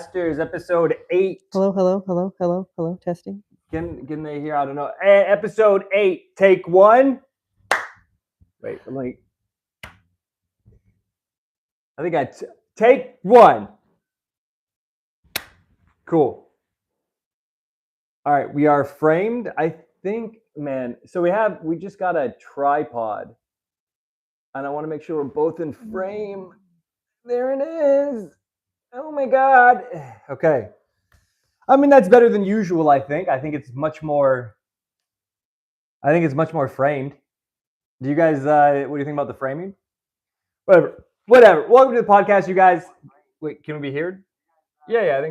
Podcasters, episode 8. Hello. Testing. Can they hear? I don't know. Episode 8, take 1. Wait, I think take 1. Cool. All right, we are framed. I think, man. So we just got a tripod, and I want to make sure we're both in frame. There it is. Oh my God. Okay. I mean, that's better than usual, I think. I think it's much more framed. Do you guys, what do you think about the framing? Whatever. Welcome to the podcast, you guys. Wait, can we be heard? Yeah, I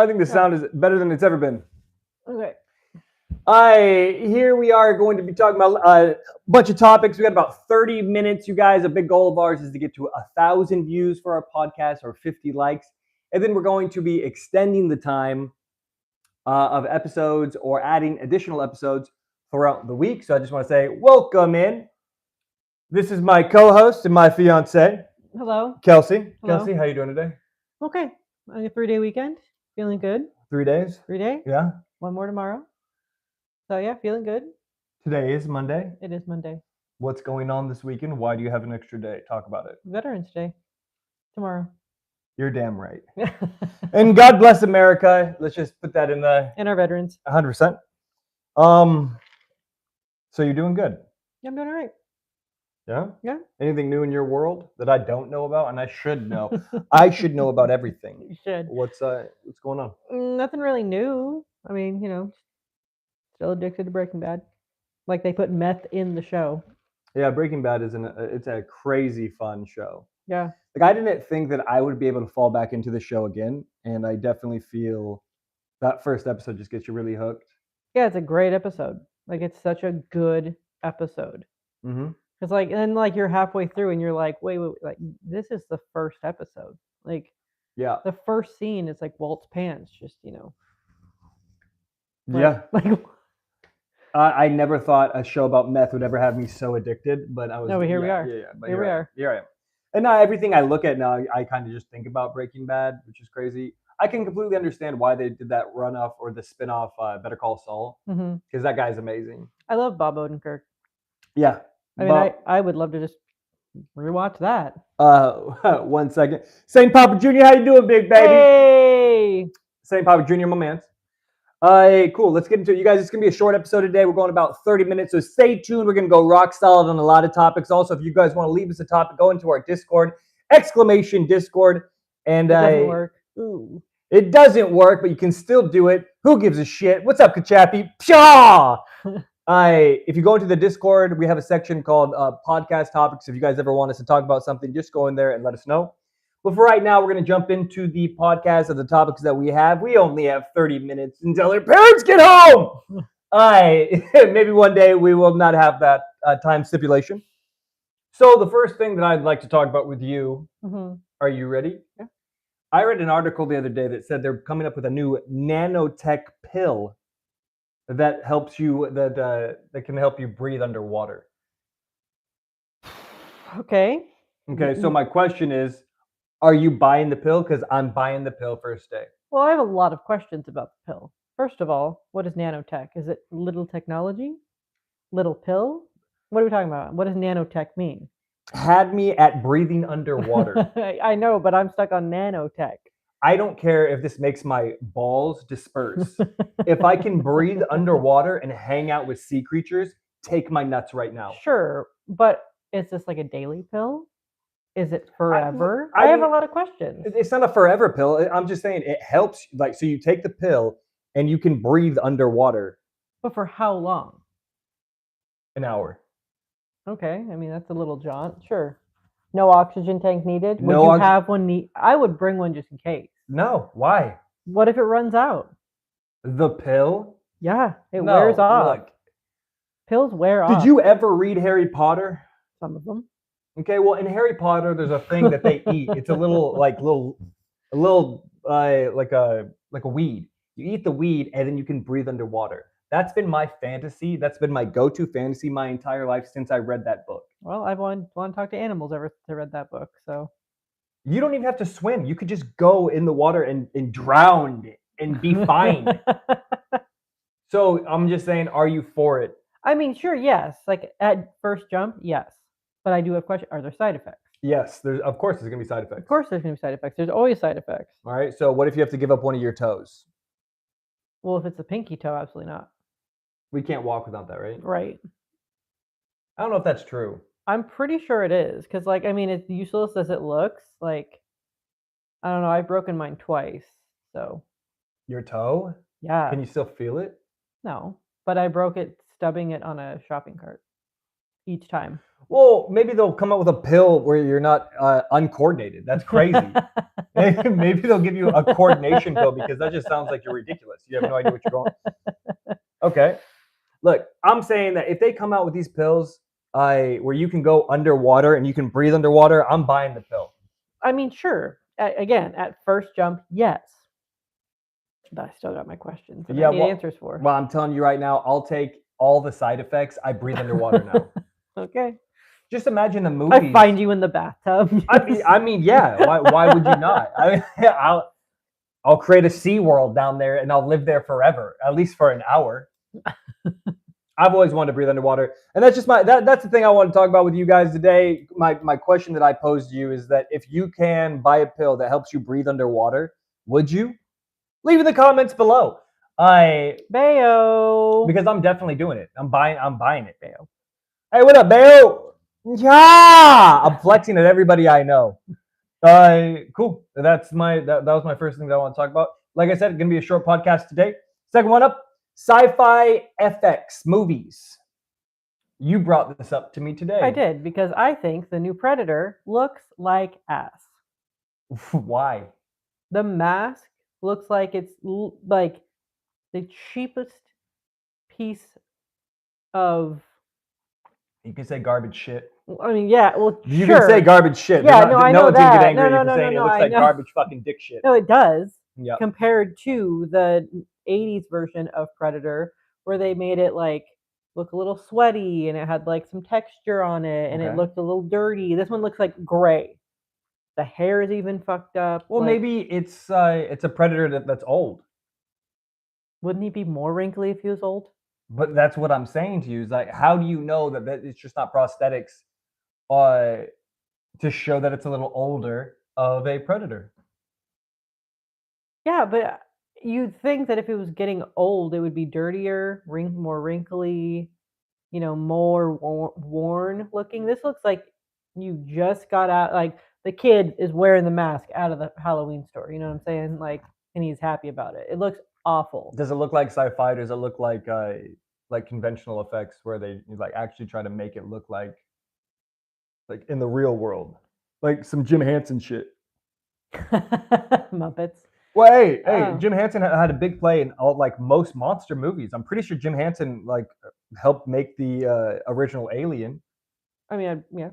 think the sound is better than it's ever been. Okay. Here we are going to be talking about a bunch of topics. We got about 30 minutes, you guys. A big goal of ours is to get to 1,000 views for our podcast or 50 likes. And then we're going to be extending the time of episodes or adding additional episodes throughout the week. So I just want to say welcome in. This is my co-host and my fiance. Hello. Kelsey. Hello. Kelsey, how you doing today? Okay. On a 3-day weekend. Feeling good. 3 days? 3 days. Yeah. One more tomorrow. So yeah, feeling good. Today is Monday. It is Monday. What's going on this weekend? Why do you have an extra day? Talk about it. Veterans Day. Tomorrow. You're damn right. And God bless America. Let's just put that in the... And our veterans. 100%. So you're doing good? Yeah, I'm doing all right. Yeah? Yeah. Anything new in your world that I don't know about? And I should know. I should know about everything. You should. What's going on? Nothing really new. I mean, still addicted to Breaking Bad. Like they put meth in the show. Yeah, Breaking Bad it's a crazy fun show. Yeah. Like I didn't think that I would be able to fall back into the show again, and I definitely feel that first episode just gets you really hooked. Yeah, it's a great episode. Like it's such a good episode. Mm-hmm. Because and then you're halfway through and you're like, wait, like this is the first episode. Like, yeah, the first scene is like Walt's pants, just yeah. Like, I never thought a show about meth would ever have me so addicted, but I was. No, but here we are. Yeah, but here we are. Here I am. And now everything I look at now, I kind of just think about Breaking Bad, which is crazy. I can completely understand why they did that runoff or the spinoff, Better Call Saul, because that guy's amazing. I love Bob Odenkirk. Yeah. I mean, I would love to just rewatch that. 1 second. St. Papa Jr., how you doing, big baby? Hey! St. Papa Jr., my man. Cool. Let's get into it. You guys, it's going to be a short episode today. We're going about 30 minutes, so stay tuned. We're going to go rock solid on a lot of topics. Also, if you guys want to leave us a topic, go into our Discord, !Discord. And it doesn't work. Ooh. It doesn't work, but you can still do it. Who gives a shit? What's up, Kachapi? Pshaw! If you go into the Discord, we have a section called podcast topics. If you guys ever want us to talk about something, just go in there and let us know. But for right now, we're going to jump into the podcast of the topics that we have. We only have 30 minutes until our parents get home. Maybe one day we will not have that time stipulation. So the first thing that I'd like to talk about with you, Are you ready? Yeah. I read an article the other day that said they're coming up with a new nanotech pill that helps you that can help you breathe underwater. Okay. Okay, so my question is, are you buying the pill? Because I'm buying the pill first day. Well, I have a lot of questions about the pill. First of all, what is nanotech? Is it little technology? Little pill? What are we talking about? What does nanotech mean? Had me at breathing underwater. I know, but I'm stuck on nanotech. I don't care if this makes my balls disperse. If I can breathe underwater and hang out with sea creatures, take my nuts right now. Sure, but is this like a daily pill? Is it forever? I have a lot of questions. It's not a forever pill. I'm just saying it helps. So you take the pill and you can breathe underwater. But for how long? An hour. Okay, I mean, that's a little jaunt. Sure. No oxygen tank needed? Would No you have one? I would bring one just in case. No, why? What if it runs out? The pill? Yeah, it wears off. Look, pills wear off. Did you ever read Harry Potter? Some of them. Okay, well, in Harry Potter, there's a thing that they eat. It's a little like a weed. You eat the weed and then you can breathe underwater. That's been my fantasy. That's been my go-to fantasy my entire life since I read that book. Well, I've wanted to talk to animals ever since I read that book. So You don't even have to swim. You could just go in the water and drown and be fine. So I'm just saying, are you for it? I mean, sure, yes. Like at first jump, yes. But I do have a question. Are there side effects? Yes, of course there's gonna be side effects. Of course there's going to be side effects. There's always side effects. All right. So what if you have to give up one of your toes? Well, if it's a pinky toe, absolutely not. We can't walk without that, right? Right. I don't know if that's true. I'm pretty sure it is. Because, like, I mean, it's useless as it looks. Like, I don't know. I've broken mine twice. So, Your toe? yeah. Can you still feel it? No. But I broke it stubbing it on a shopping cart each time. Well, maybe they'll come up with a pill where you're not uncoordinated. That's crazy. Maybe they'll give you a coordination pill because that just sounds like you're ridiculous. You have no idea what you're going. Okay. Look, I'm saying that if they come out with these pills where you can go underwater and you can breathe underwater, I'm buying the pill. I mean, sure. Again, at first jump, yes. But I still got my questions. And I need answers for. Well, I'm telling you right now, I'll take all the side effects. I breathe underwater now. Okay. Just imagine the movies. I find you in the bathtub. I mean, yeah. Why would you not? I'll create a SeaWorld down there and I'll live there forever, at least for an hour. I've always wanted to breathe underwater, and that's just that's the thing I want to talk about with you guys today. My question that I posed to you is that if you can buy a pill that helps you breathe underwater, would you? Leave in the comments below. Bayo. Because I'm definitely doing it. I'm buying it, Bayo. Hey, what up, Bayo? Yeah, I'm flexing at everybody I know. Cool. That was my first thing that I want to talk about. Like I said, it's gonna be a short podcast today. Second one up, Sci-Fi FX movies. You brought this up to me today. I did, because I think the new Predator looks like ass. Why? The mask looks like it's like the cheapest piece of. You can say garbage shit. I mean, yeah, well, you sure. can say garbage shit. Yeah, no, I know one's that. Gonna get angry no, for saying it looks like garbage fucking dick shit. No, it does. Yeah. Compared to the 80s version of Predator, where they made it like look a little sweaty and it had like some texture on it and it looked a little dirty. This one looks like gray. The hair is even fucked up. Well, maybe it's a Predator that's old. Wouldn't he be more wrinkly if he was old? But that's what I'm saying to you is like, how do you know that it's just not prosthetics to show that it's a little older of a Predator? Yeah, but you'd think that if it was getting old, it would be dirtier, more wrinkly, more worn looking. This looks like you just got out, like the kid is wearing the mask out of the Halloween store. You know what I'm saying? Like, and he's happy about it. It looks awful. Does it look like sci-fi? Does it look like conventional effects where they like actually try to make it look like in the real world, like some Jim Henson shit? Muppets. Well, hey, Jim Henson had a big play in most monster movies. I'm pretty sure Jim Henson helped make the original Alien. I mean, yeah.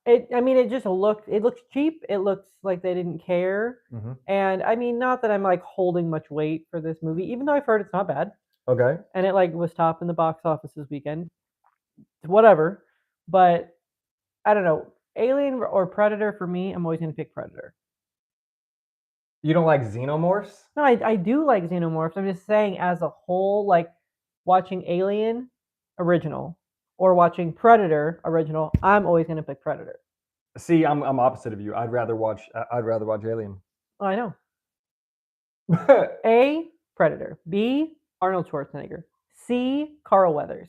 It just it looks cheap. It looks like they didn't care. Mm-hmm. And I mean, not that I'm like holding much weight for this movie, even though I've heard it's not bad. Okay. And it was top in the box office this weekend. Whatever. But I don't know. Alien or Predator, for me, I'm always going to pick Predator. You don't like Xenomorphs? No, I do like Xenomorphs. I'm just saying as a whole, like watching Alien original or watching Predator original, I'm always going to pick Predator. See, I'm opposite of you. I'd rather watch Alien. Oh, I know. A, Predator. B, Arnold Schwarzenegger. C, Carl Weathers.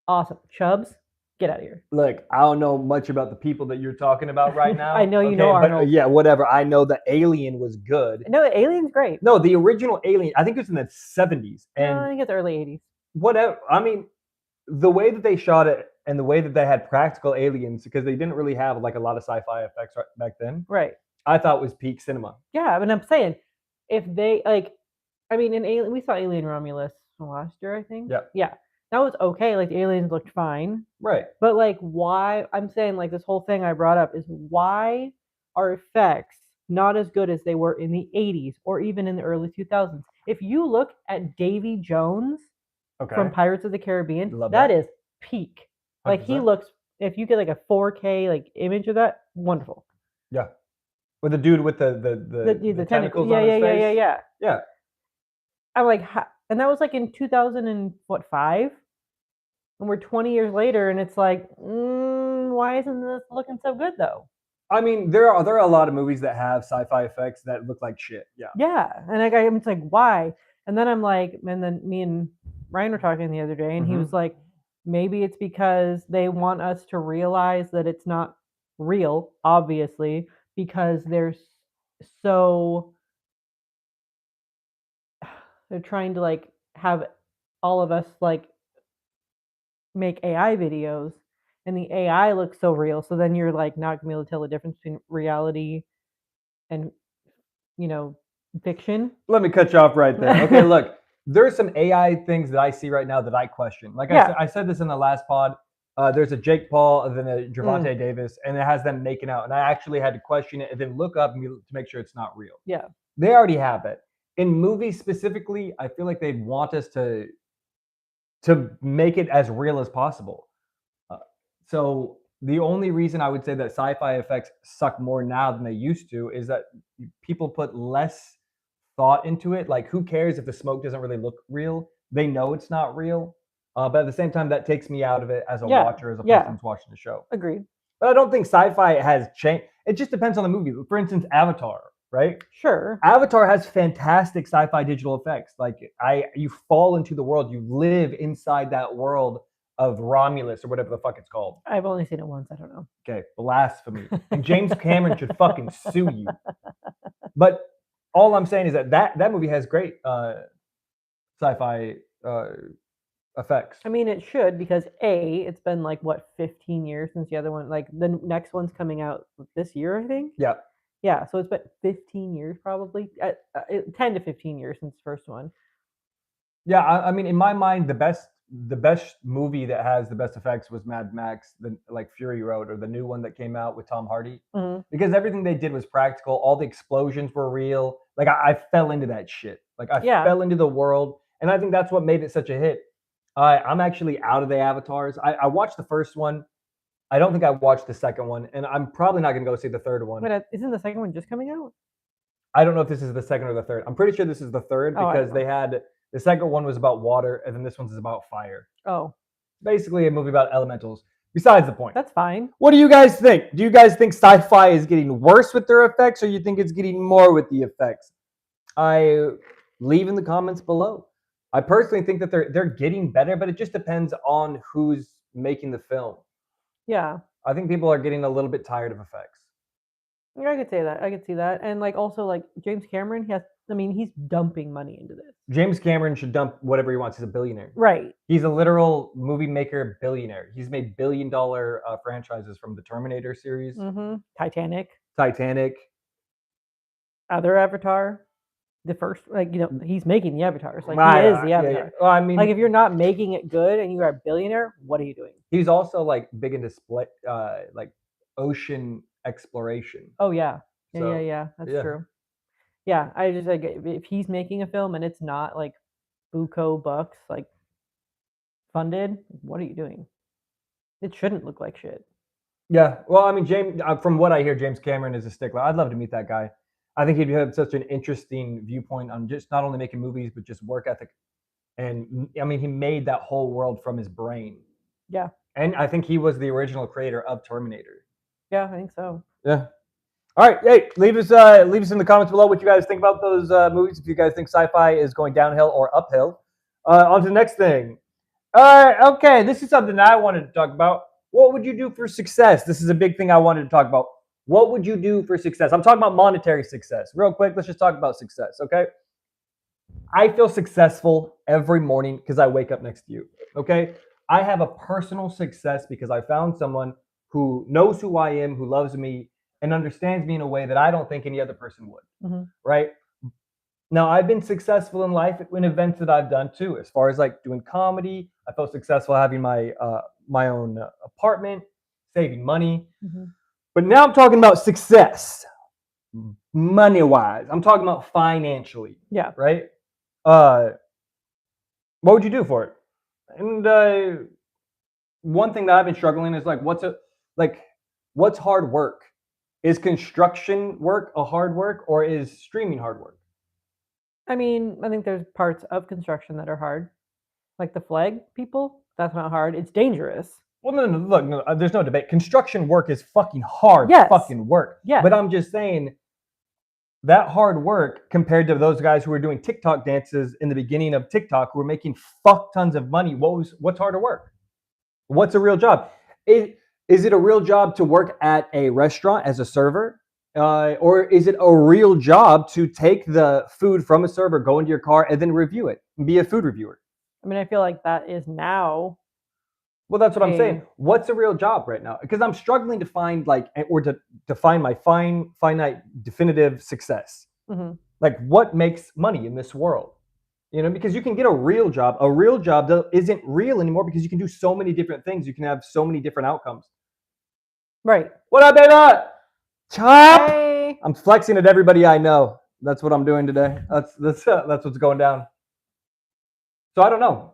Awesome. Chubbs, get out of here. Look, I don't know much about the people that you're talking about right now. I know you know Arnold. But, yeah, whatever. I know the Alien was good. No, Alien's great. No, the original Alien, I think it was in the 70s. And I think it's early 80s. Whatever. I mean, the way that they shot it and the way that they had practical aliens, because they didn't really have a lot of sci-fi effects back then. Right. I thought was peak cinema. Yeah, but I'm saying, if they in Alien, we saw Alien Romulus last year, I think. Yeah. Yeah. That was okay. Like, the aliens looked fine. Right. But why? I'm saying this whole thing I brought up is why are effects not as good as they were in the 80s or even in the early 2000s? If you look at Davy Jones from Pirates of the Caribbean, that is peak. 100%. He looks. If you get a 4K image of that, wonderful. Yeah. With the dude with the The tentacles yeah, on his yeah, yeah, yeah, face. yeah. Yeah. I'm like, and that was like in 2005, and we're 20 years later, and it's like, why isn't this looking so good though? I mean, there are a lot of movies that have sci-fi effects that look like shit. Yeah. Yeah, and I'm just like, why? And then I'm like, and then me and Ryan were talking the other day, and he was Mhm. like, maybe it's because they want us to realize that it's not real, obviously, because so they're trying to like have all of us like make AI videos, and the AI looks so real. So then you're like not gonna be able to tell the difference between reality and you know fiction. Let me cut you off right there. Okay, look, there's some AI things that I see right now that I question. Like Yeah. I said this in the last pod. There's a Jake Paul and then a Mm. Gervonta Davis, and it has them making out. And I actually had to question it and then look up to make sure it's not real. Yeah. They already have it. In movies specifically, I feel like they'd want us to make it as real as possible. Uh, so the only reason I would say that sci-fi effects suck more now than they used to is that people put less thought into it. Like, who cares if the smoke doesn't really look real? They know it's not real. But at the same time, that takes me out of it as a Yeah. watcher, as a person Yeah. who's watching the show. Agreed. But I don't think sci-fi has changed. It just depends on the movie. For instance, Avatar, right? Sure. Avatar has fantastic sci-fi digital effects. Like you fall into the world, you live inside that world of Romulus or whatever the fuck it's called. I've only seen it once. I don't know. Okay, blasphemy. And James Cameron should fucking sue you. But all I'm saying is that movie has great sci-fi effects. I mean, it should because it's been like what 15 years since the other one. Like the next one's coming out this year, I think. Yeah. Yeah, so it's been 15 years probably, 10 to 15 years since the first one. Yeah, I mean, in my mind, the best movie that has the best effects was Mad Max, like Fury Road, or the new one that came out with Tom Hardy, because everything they did was practical. All the explosions were real. Like I fell into that shit. Like I Yeah. fell into the world, and I think that's what made it such a hit. I'm actually out of the Avatars. I watched the first one. I don't think I watched the second one, and I'm probably not gonna go see the third one. But isn't the second one just coming out? I don't know if this is the second or the third. I'm pretty sure this is the third Oh, I because don't they know. had the second one was about water, and then this one's about fire. Oh, Basically, a movie about elementals. Besides the point. that's fine. What do you guys think? Do you guys think sci-fi is getting worse with their effects, or you think it's getting more with the effects? I leave in the comments below. I personally think that they're getting better, but it just depends on who's making the film. Yeah. I think people are getting a little bit tired of effects. Yeah, I could say that. I could see that. And like also like James Cameron, he's dumping money into this. James Cameron should dump whatever he wants. He's a billionaire. Right. He's a literal movie maker billionaire. He's made billion-dollar franchises from the Terminator series, Titanic, Titanic. other Avatar, the first, he's making the avatars. Like Right, he is the yeah, avatar. yeah. Well, I mean, Like if you're not making it good and you are a billionaire, what are you doing? he's also like big into like ocean exploration. Oh yeah. Yeah, So, yeah, yeah. That's yeah. true. Yeah, I just like if he's making a film and it's not like buco bucks like funded, what are you doing? It shouldn't look like shit. Yeah. Well, I mean, James. From what I hear, James Cameron is a stickler. I'd love to meet that guy. I think he'd have such an interesting viewpoint on just not only making movies but just work ethic. And I mean, he made that whole world from his brain. Yeah. And I think he was the original creator of Terminator. Yeah, I think so. Yeah. All right. Hey, leave us in the comments below what you guys think about those movies. If you guys think sci-fi is going downhill or uphill. On to the next thing. Okay, this is something that I wanted to talk about. What would you do for success? This is a big thing I wanted to talk about. What would you do for success? I'm talking about monetary success. Real quick, let's just talk about success, okay? I feel successful every morning because I wake up next to you, okay? I have a personal success because I found someone who knows who I am, who loves me, and understands me in a way that I don't think any other person would, right? Now, I've been successful in life in events that I've done too, as far as like doing comedy. I felt successful having my own apartment, saving money. But now I'm talking about success, money-wise. I'm talking about financially. Yeah. Right? What would you do for it? And one thing that I've been struggling is like, what's hard work? Is construction work a hard work or is streaming hard work? I mean, I think there's parts of construction that are hard, like the flag people. That's not hard. It's dangerous. Well, no, look, no, there's no debate. Construction work is fucking hard Yes. fucking work. Yes. But I'm just saying that hard work compared to those guys who were doing TikTok dances in the beginning of TikTok who were making fuck tons of money. What's harder work? What's a real job? Is it a real job to work at a restaurant as a server? Or is it a real job to take the food from a server, go into your car, and then review it, and be a food reviewer? I mean, I feel like that is now. Well, that's what I'm saying. What's a real job right now? Because I'm struggling to find or to define my finite, definitive success. Mhm. Like, what makes money in this world? You know, because you can get a real job. A real job isn't real anymore because you can do so many different things. You can have so many different outcomes. Right. What up, baby? Chop! Hey. I'm flexing at everybody I know. That's what I'm doing today. That's what's going down. So I don't know.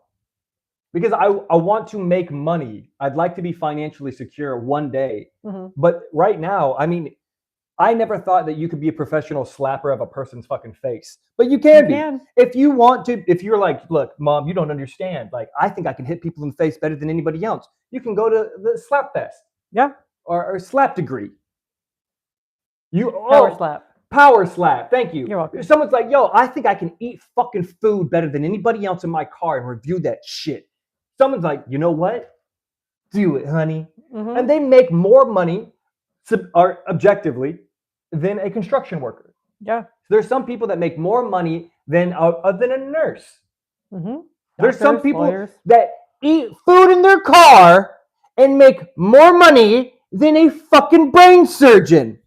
Because I want to make money. I'd like to be financially secure one day. Mhm. But right now, I mean, I never thought that you could be a professional slapper of a person's fucking face. But you can be. If you want to, if you're like, look, mom, you don't understand. Like, I think I can hit people in the face better than anybody else. You can go to the slap fest. Yeah. Or slap degree. Power slap. Power slap. Thank you. You're welcome. Someone's like, yo, I think I can eat fucking food better than anybody else in my car and review that shit. Someone's like, you know what? Do it, honey. Mhm. And they make more money objectively than a construction worker. Yeah. There's some people that make more money than a nurse. Mhm. There's some Doctors, people lawyers. that eat food in their car and make more money than a fucking brain surgeon.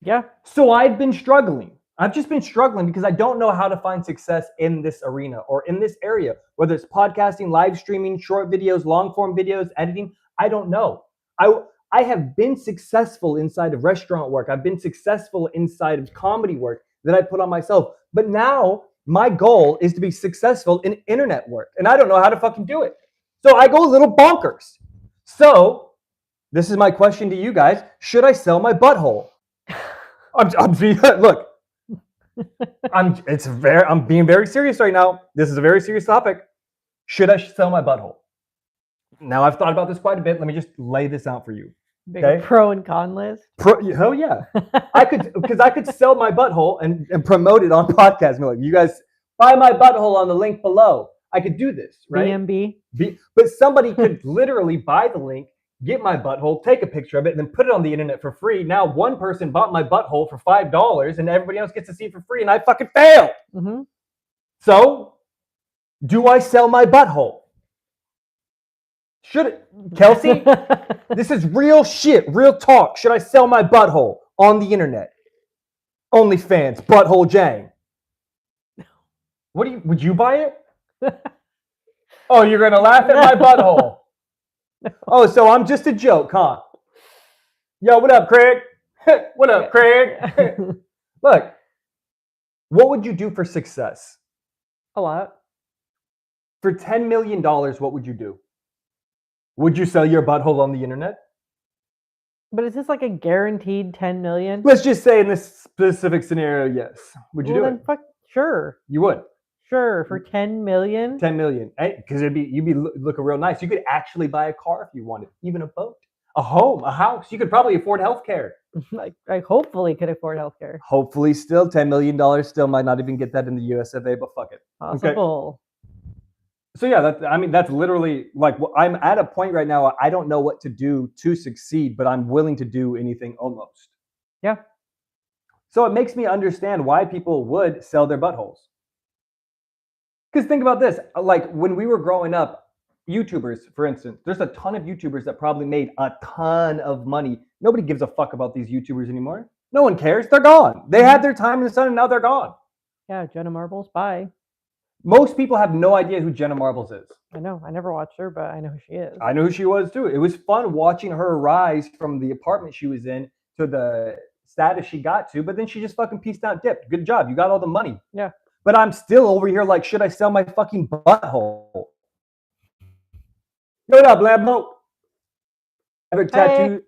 Yeah. So I've been struggling. I've just been struggling because I don't know how to find success in this arena or in this area, whether it's podcasting, live streaming, short videos, long form videos, editing. I don't know. I have been successful inside of restaurant work. I've been successful inside of comedy work that I put on myself. But now my goal is to be successful in internet work. And I don't know how to fucking do it. So I go a little bonkers. So this is my question to you guys. Should I sell my butthole? Look, I'm being very serious right now. This is a very serious topic. Should I sell my butthole? Now I've thought about this quite a bit. Let me just lay this out for you. Big pro and con list. Hell yeah. I could sell my butthole and promote it on podcast. Like, you guys buy my butthole on the link below. I could do this, right? BMB. But somebody could literally buy the link, get my butthole, take a picture of it, and then put it on the internet for free. Now one person bought my butthole for $5 and everybody else gets to see it for free and I fucking failed. Mm-hmm. So, do I sell my butthole? Should it? Kelsey, this is real shit, real talk. Should I sell my butthole on the internet? OnlyFans, Butthole Jang. Would you buy it? Oh, you're gonna laugh at my butthole. Oh, so I'm just a joke, huh? Yo, what up, Craig? What up, Craig? Look, what would you do for success? A lot. For $10 million, what would you do? Would you sell your butthole on the internet? But is this like a guaranteed 10 million? Let's just say in this specific scenario, yes. Would you do it? Sure. You would. Sure, for 10 million? 10 million. Because you'd be looking real nice. You could actually buy a car if you wanted, even a boat, a home, a house. You could probably afford healthcare. I hopefully could afford healthcare. Hopefully still $10 million still might not even get that in the US of A, but fuck it. Possible. Okay. So yeah, that's literally like, I'm at a point right now. I don't know what to do to succeed, but I'm willing to do anything almost. Yeah. So it makes me understand why people would sell their buttholes. Because think about this, like when we were growing up, YouTubers, for instance, there's a ton of YouTubers that probably made a ton of money. Nobody gives a fuck about these YouTubers anymore. No one cares. They're gone. They had their time in the sun and now they're gone. Yeah, Jenna Marbles, bye. Most people have no idea who Jenna Marbles is. I know. I never watched her, but I know who she is. I know who she was too. It was fun watching her rise from the apartment she was in to the status she got to, but then she just fucking peaced out, dipped. Good job. You got all the money. Yeah. But I'm still over here like, should I sell my fucking butthole? What up, Lambo?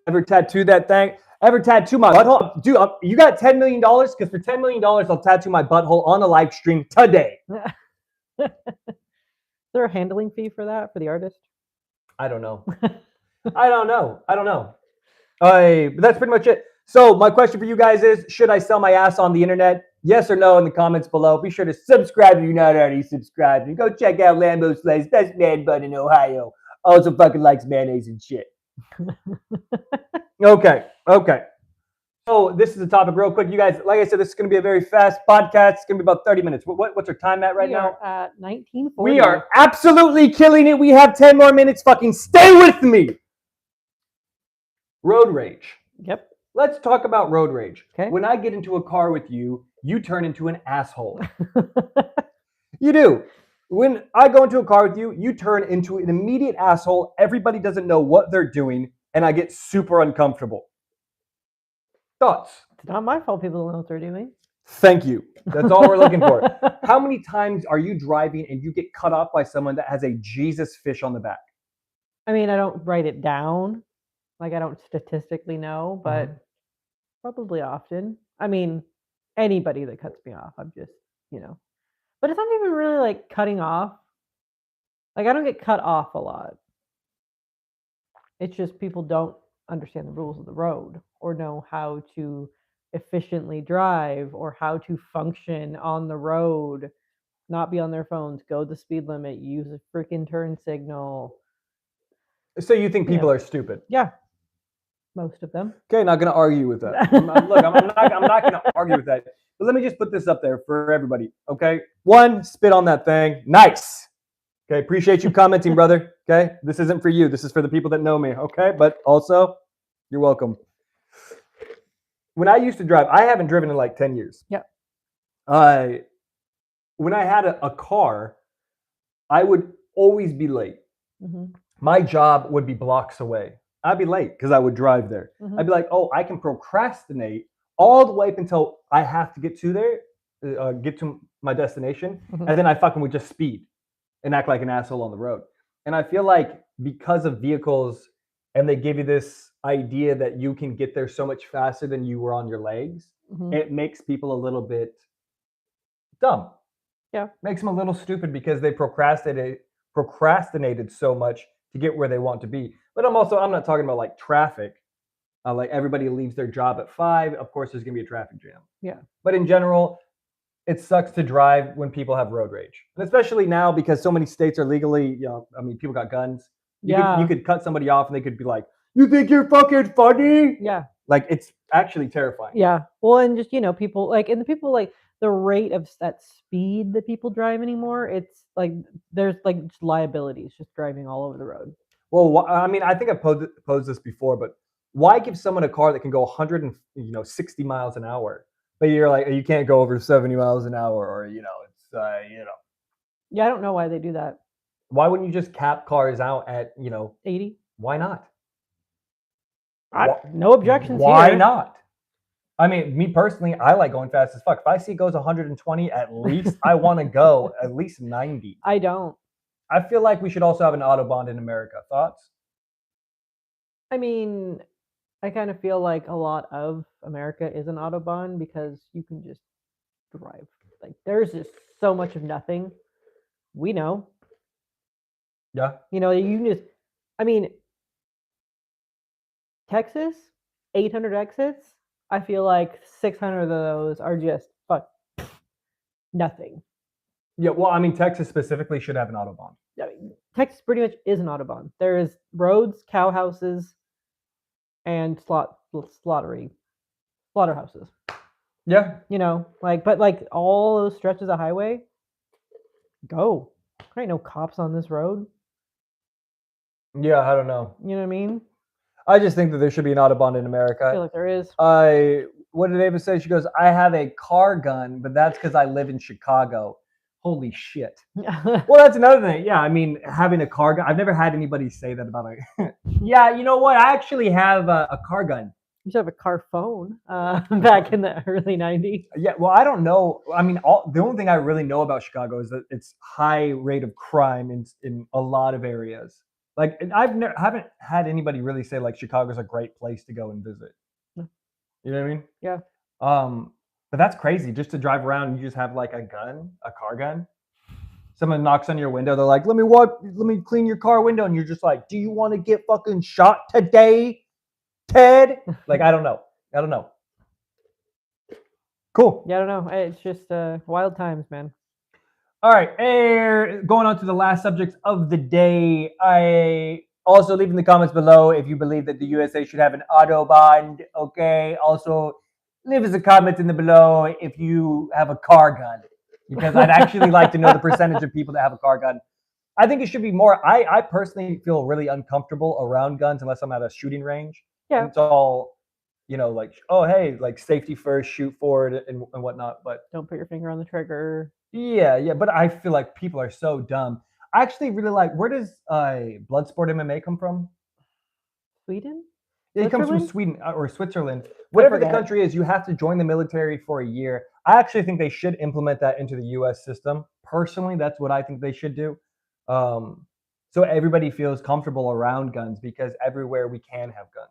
Ever tattoo that thing? Ever tattoo my butthole? Dude, you got $10 million? Because for $10 million, I'll tattoo my butthole on a live stream today. Is there a handling fee for that for the artist? I don't know. I don't know. But that's pretty much it. So my question for you guys is, should I sell my ass on the internet? Yes or no in the comments below. Be sure to subscribe if you're not already subscribed. And go check out Lambo Slay's best man bun in Ohio. Also fucking likes mayonnaise and shit. Okay. So this is the topic real quick. You guys, like I said, this is going to be a very fast podcast. It's going to be about 30 minutes. What's our time at right now? We are at 19:40. We are absolutely killing it. We have 10 more minutes. Fucking stay with me. Road rage. Yep. Let's talk about road rage. Okay. When I get into a car with you, you turn into an asshole. You do. When I go into a car with you, you turn into an immediate asshole. Everybody doesn't know what they're doing, and I get super uncomfortable. Thoughts? It's not my fault people don't know what they're doing. Thank you. That's all we're looking for. How many times are you driving and you get cut off by someone that has a Jesus fish on the back? I mean, I don't write it down. Like, I don't statistically know, but probably often. I mean, anybody that cuts me off, I'm just, But it's not even really like cutting off. Like, I don't get cut off a lot. It's just people don't understand the rules of the road or know how to efficiently drive or how to function on the road, not be on their phones, go the speed limit, use a freaking turn signal. So you think people are stupid? Yeah, most of them. Okay, not going to argue with that. I'm not going to argue with that. But let me just put this up there for everybody, okay? 1, spit on that thing. Nice. Okay, appreciate you commenting, brother. Okay, this isn't for you. This is for the people that know me, okay? But also, you're welcome. When I used to drive, I haven't driven in like 10 years. Yeah. When I had a car, I would always be late. Mm-hmm. My job would be blocks away. I'd be late because I would drive there. Mm-hmm. I'd be like, oh, I can procrastinate all the way up until I have to get to there, get to my destination. Mm-hmm. And then I fucking would just speed and act like an asshole on the road. And I feel like because of vehicles and they give you this idea that you can get there so much faster than you were on your legs, it makes people a little bit dumb. Yeah. Makes them a little stupid because they procrastinated so much to get where they want to be. But I'm not talking about like traffic. Like everybody leaves their job at 5. Of course, there's going to be a traffic jam. Yeah. But in general, it sucks to drive when people have road rage. And especially now because so many states are legally, people got guns. You could cut somebody off and they could be like, you think you're fucking funny? Yeah. Like, it's actually terrifying. Yeah. Well, and just, people the rate of that speed that people drive anymore, it's like there's like just liabilities just driving all over the road. Well, I mean, I think I've posed this before, but why give someone a car that can go 160 miles an hour? But you're like, you can't go over 70 miles an hour, or, Yeah, I don't know why they do that. Why wouldn't you just cap cars out at, 80? Why not? No objections Why here. not? I mean, me personally, I like going fast as fuck. If I see it goes 120 at least, I want to go at least 90. I don't. I feel like we should also have an Autobahn in America. Thoughts? I mean, I kind of feel like a lot of America is an Autobahn because you can just drive. Like, there's just so much of nothing. We know. Yeah. You can just, Texas, 800 exits. I feel like 600 of those are just nothing. Yeah, well, Texas specifically should have an Autobahn. Texas pretty much is an Autobahn. There is roads, cow houses, and slaughterhouses. Yeah. But all those stretches of highway, go. There ain't no cops on this road. Yeah, I don't know. You know what I mean? I just think that there should be an Autobahn in America. I feel like there is. What did Ava say? She goes, I have a car gun, but that's because I live in Chicago. Holy shit. Well, that's another thing. Yeah, having a car gun. I've never had anybody say that about it. Yeah, you know what? I actually have a car gun. You should have a car phone back in the early 90s. Yeah, well, I don't know. The only thing I really know about Chicago is that it's high rate of crime in a lot of areas. Like, and haven't had anybody really say like Chicago's a great place to go and visit. No. You know what I mean? Yeah. But that's crazy. Just to drive around and you just have like a car gun. Someone knocks on your window. They're like, let me clean your car window. And you're just like, do you want to get fucking shot today, Ted? Like, I don't know. Cool. Yeah, I don't know. It's just wild times, man. All right. Going on to the last subject of the day. I also leave in the comments below if you believe that the USA should have an Autobahn. Okay. Also, leave us a comment in the below if you have a car gun, because I'd actually like to know the percentage of people that have a car gun. I think it should be more. I personally feel really uncomfortable around guns unless I'm at a shooting range. Yeah. And it's all, like, oh, hey, like safety first, shoot forward and whatnot. But don't put your finger on the trigger. Yeah. But I feel like people are so dumb. I actually really like, where does Bloodsport MMA come from? Sweden? It comes from Sweden or Switzerland. Whatever the forget. country is, you have to join the military for a year. I actually think they should implement that into the US system. Personally, that's what I think they should do. So everybody feels comfortable around guns, because everywhere we can have guns.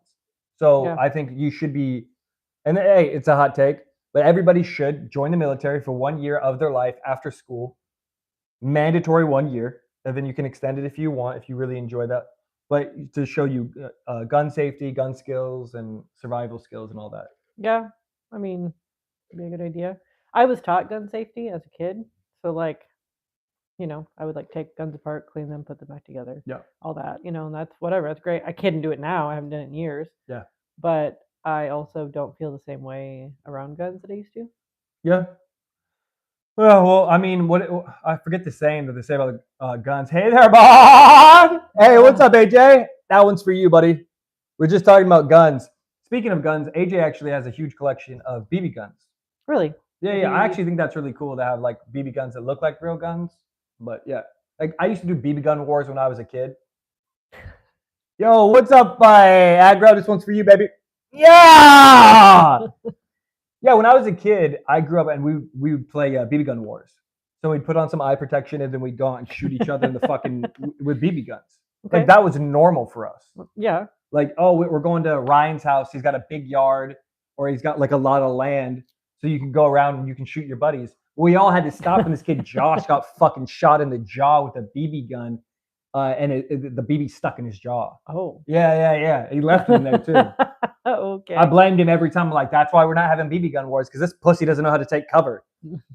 So Yeah. I think you should be, and hey, it's a hot take, but everybody should join the military for 1 year of their life after school. Mandatory 1 year, and then you can extend it if you want, if you really enjoy that. But to show you gun safety, gun skills, and survival skills and all that. Yeah, I mean, it'd be a good idea. I was taught gun safety as a kid, so like, I would like take guns apart, clean them, put them back together. Yeah. All that, and that's whatever. That's great. I can't do it now. I haven't done it in years. Yeah. But I also don't feel the same way around guns that I used to. Yeah. Well, I mean, I forget the saying that they say about guns. Hey there, Bob. Hey, what's up, AJ? That one's for you, buddy. We're just talking about guns. Speaking of guns, AJ actually has a huge collection of BB guns. Really? Yeah. I actually think that's really cool to have like BB guns that look like real guns. But yeah, like I used to do BB gun wars when I was a kid. Yo, what's up, Aggro? This one's for you, baby. Yeah. Yeah, when I was a kid, I grew up and we would play BB gun wars. So we'd put on some eye protection and then we'd go out and shoot each other in the fucking with BB guns. Okay. Like that was normal for us. Yeah. Like, oh, we're going to Ryan's house. He's got a big yard, or he's got like a lot of land, so you can go around and you can shoot your buddies. We all had to stop, and this kid Josh got fucking shot in the jaw with a BB gun, and the BB stuck in his jaw. Oh. Yeah. He left him there too. Okay. I blamed him every time. I'm like, that's why we're not having BB gun wars, because this pussy doesn't know how to take cover.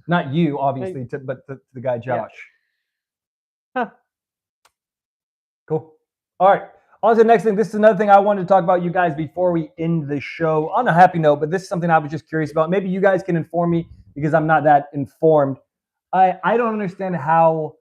Not you, obviously, but the guy Josh. Yeah. Huh. Cool. All right. On to the next thing. This is another thing I wanted to talk about, you guys, before we end the show on a happy note, but this is something I was just curious about. Maybe you guys can inform me, because I'm not that informed. I don't understand how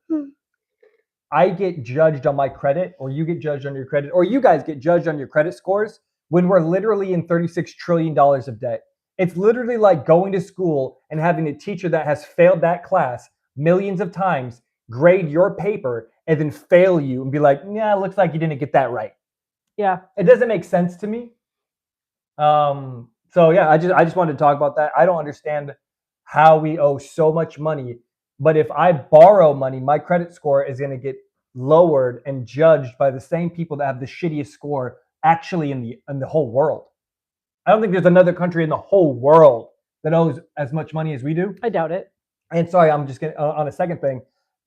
I get judged on my credit, or you get judged on your credit, or you guys get judged on your credit scores when we're literally in $36 trillion of debt. It's literally like going to school and having a teacher that has failed that class millions of times grade your paper and then fail you and be like, yeah, it looks like you didn't get that right. Yeah. It doesn't make sense to me. So yeah, I just wanted to talk about that. I don't understand how we owe so much money, but if I borrow money, my credit score is going to get lowered and judged by the same people that have the shittiest score actually in the whole world. I don't think there's another country in the whole world that owes as much money as we do. I doubt it. And sorry, I'm just getting on a second thing.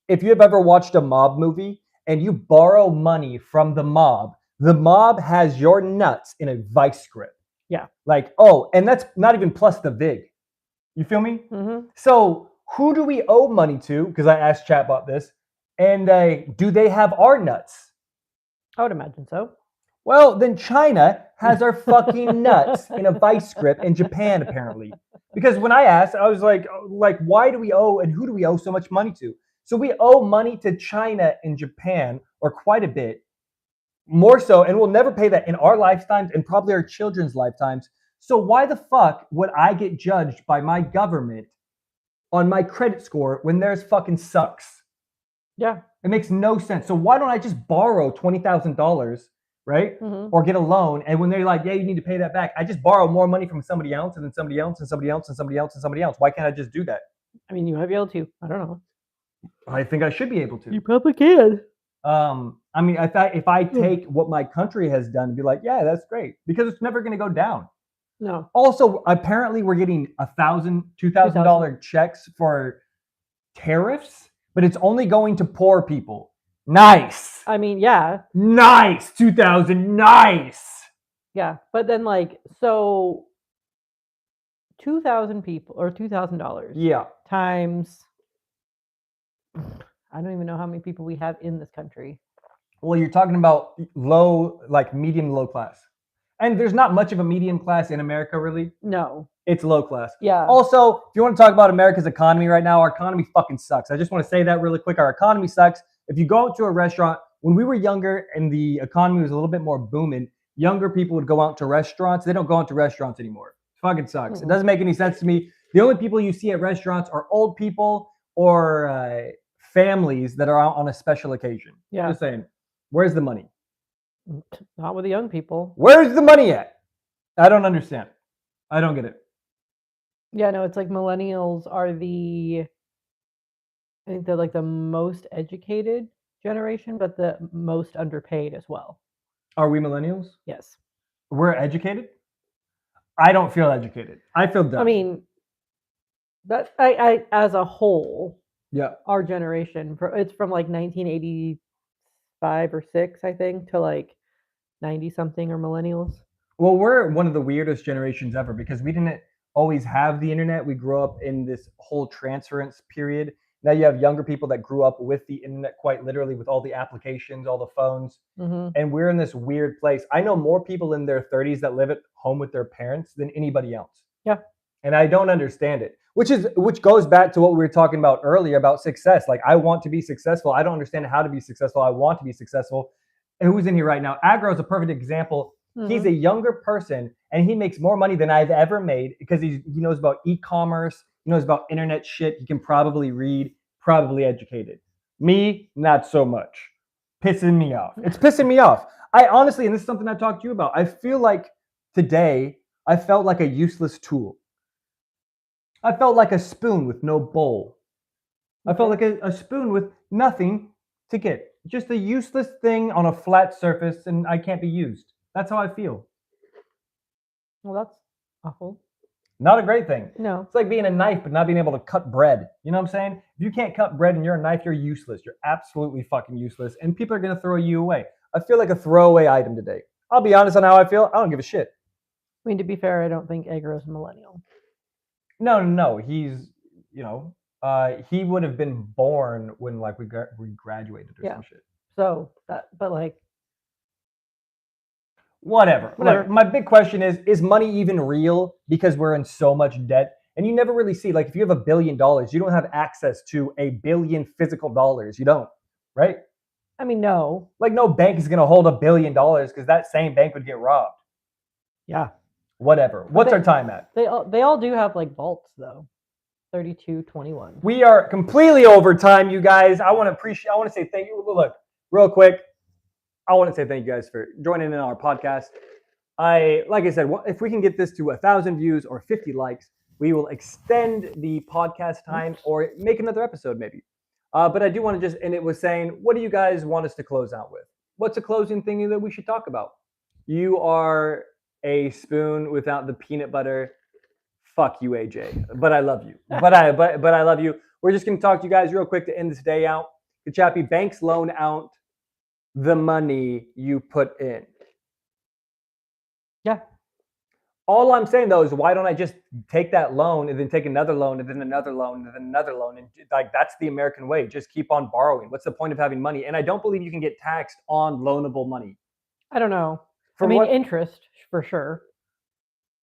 If you have ever watched a mob movie and you borrow money from the mob has your nuts in a vice grip. Yeah. Like, oh, and that's not even plus the VIG. You feel me? Mm-hmm. So who do we owe money to? Because I asked Chatbot this. And do they have our nuts? I would imagine so. Well, then China has our fucking nuts in a vice grip, in Japan, apparently. Because when I asked, I was like, why do we owe, and who do we owe so much money to? So we owe money to China and Japan, or quite a bit, more so, and we'll never pay that in our lifetimes and probably our children's lifetimes. So why the fuck would I get judged by my government on my credit score when theirs fucking sucks? Yeah. It makes no sense. So why don't I just borrow $20,000, right? Mm-hmm. Or get a loan, and when they're like, yeah, you need to pay that back, I just borrow more money from somebody else, and then somebody else, and somebody else, and somebody else, and somebody else. Why can't I just do that? I mean, you might be able to. I don't know. I think I should be able to. You probably can. I mean, if I take what my country has done and be like, yeah, that's great, because it's never going to go down. No. Also, apparently, we're getting $1,000, $2,000 checks for tariffs, but it's only going to poor people. Nice. I mean, yeah. Nice. 2,000. Nice. Yeah. But then, like, so 2,000 people or $2,000 Yeah. times, I don't even know how many people we have in this country. Well, you're talking about low, like medium, low class. And there's not much of a medium class in America, really. No. It's low class. Yeah. Also, if you want to talk about America's economy right now, our economy fucking sucks. I just want to say that really quick. Our economy sucks. If you go out to a restaurant, when we were younger and the economy was a little bit more booming, younger people would go out to restaurants. They don't go out to restaurants anymore. It fucking sucks. It doesn't make any sense to me. The only people you see at restaurants are old people or families that are out on a special occasion. Yeah. Just saying. Where's the money? Not with the young people. Where's the money at? I don't understand. I don't get it. Yeah, no, it's like millennials are I think they're like the most educated generation, but the most underpaid as well. Are we millennials? Yes. We're educated? I don't feel educated. I feel dumb. I mean, that I as a whole, yeah, our generation, it's from like 1985 or 6, I think, to like 90 something are millennials. Well, we're one of the weirdest generations ever because we didn't always have the internet. We grew up in this whole transference period. Now you have younger people that grew up with the internet quite literally, with all the applications, all the phones. And we're in this weird place. I know more people in their 30s that live at home with their parents than anybody else. Yeah. And I don't understand it, which goes back to what we were talking about earlier about success. Like, I want to be successful. I don't understand how to be successful. I want to be successful. And who's in here right now? Agro is a perfect example. He's a younger person and he makes more money than I've ever made because he knows about e-commerce. He knows about internet shit. He can probably read, probably educated. Me, not so much. Pissing me off. It's pissing me off. I honestly, and this is something I talked to you about, I feel like today I felt like a useless tool. I felt like a spoon with no bowl. I felt like a spoon with nothing to get. Just a useless thing on a flat surface and I can't be used. That's how I feel. Well, that's awful. Not a great thing. No. It's like being a knife but not being able to cut bread. You know what I'm saying? If you can't cut bread and you're a knife, you're useless. You're absolutely fucking useless. And people are going to throw you away. I feel like a throwaway item today. I'll be honest on how I feel. I don't give a shit. I mean, to be fair, I don't think Agro's a millennial. No. He's, he would have been born when like we graduated or some shit. So, but like, Whatever. Like, my big question is money even real because we're in so much debt? And you never really see, like, if you have $1 billion, you don't have access to $1 billion physical dollars. You don't, right? I mean, no. Like, no bank is going to hold $1 billion because that same bank would get robbed. Yeah. Whatever. What's our time at? They all do have like vaults though. 32:21. We are completely over time, you guys. I want to say thank you. Look, real quick. I want to say thank you guys for joining in our podcast. Like I said, if we can get this to 1,000 views or 50 likes, we will extend the podcast time or make another episode maybe. But I do want to and it was saying, what do you guys want us to close out with? What's a closing thing that we should talk about? You are a spoon without the peanut butter. Fuck you, AJ. But I love you. But I love you. We're just going to talk to you guys real quick to end this day out. Kachapi, banks loan out the money you put in. Yeah. All I'm saying though is, why don't I just take that loan and then take another loan and then another loan and then another loan? And like, that's the American way. Just keep on borrowing. What's the point of having money? And I don't believe you can get taxed on loanable money. I don't know. Interest for sure.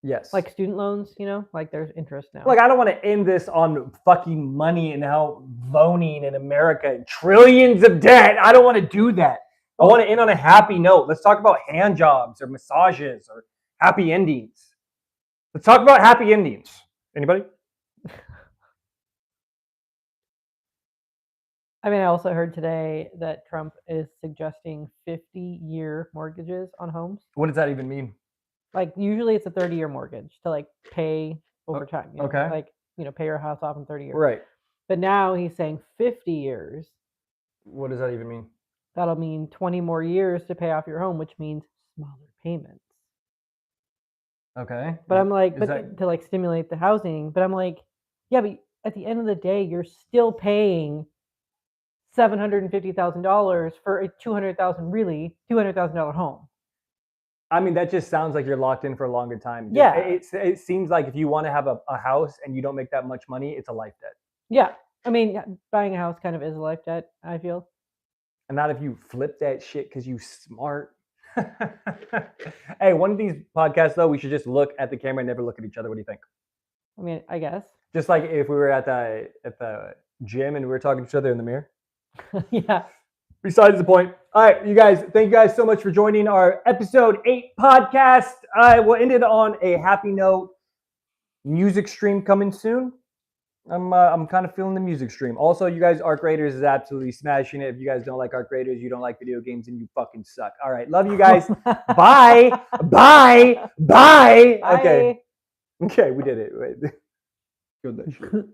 Yes. Like student loans, like there's interest now. Like, I don't want to end this on fucking money and how loaning in America and trillions of debt. I don't want to do that. I want to end on a happy note. Let's talk about hand jobs or massages or happy endings. Let's talk about happy endings. Anybody? I mean, I also heard today that Trump is suggesting 50-year mortgages on homes. What does that even mean? Like, usually it's a 30-year mortgage to like pay over time. Okay. Like, pay your house off in 30 years. Right. But now he's saying 50 years. What does that even mean? that'll mean 20 more years to pay off your home, which means smaller payments. Okay. But I'm like, Is but that- to like stimulate the housing. But I'm like, yeah, but at the end of the day, you're still paying $750,000 for a $200,000 home. I mean, that just sounds like you're locked in for a longer time. Yeah. It seems like if you want to have a house and you don't make that much money, it's a life debt. Yeah. I mean, buying a house kind of is a life debt, I feel. And not if you flip that shit because you smart. Hey, one of these podcasts though, we should just look at the camera and never look at each other. What do you think? I mean, I guess. Just like if we were at the gym and we were talking to each other in the mirror. Yeah. Besides the point. All right, you guys, thank you guys so much for joining our episode 8 podcast. I will end it on a happy note. Music stream coming soon. I'm kind of feeling the music stream. Also, you guys, Arc Raiders is absolutely smashing it. If you guys don't like Arc Raiders, you don't like video games, and you fucking suck. All right, love you guys. Bye. Bye. Bye. Okay. Okay, we did it. Wait. Good that shit.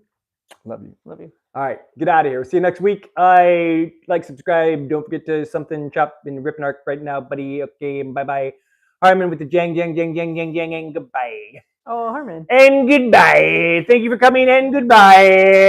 Love you. Love you. All right, get out of here. We'll see you next week. I like, subscribe. Don't forget to something chop and rip and arc right now, buddy. Okay, bye-bye. Harmon with the jang, and goodbye. Oh, Harmon. And goodbye. Thank you for coming and goodbye.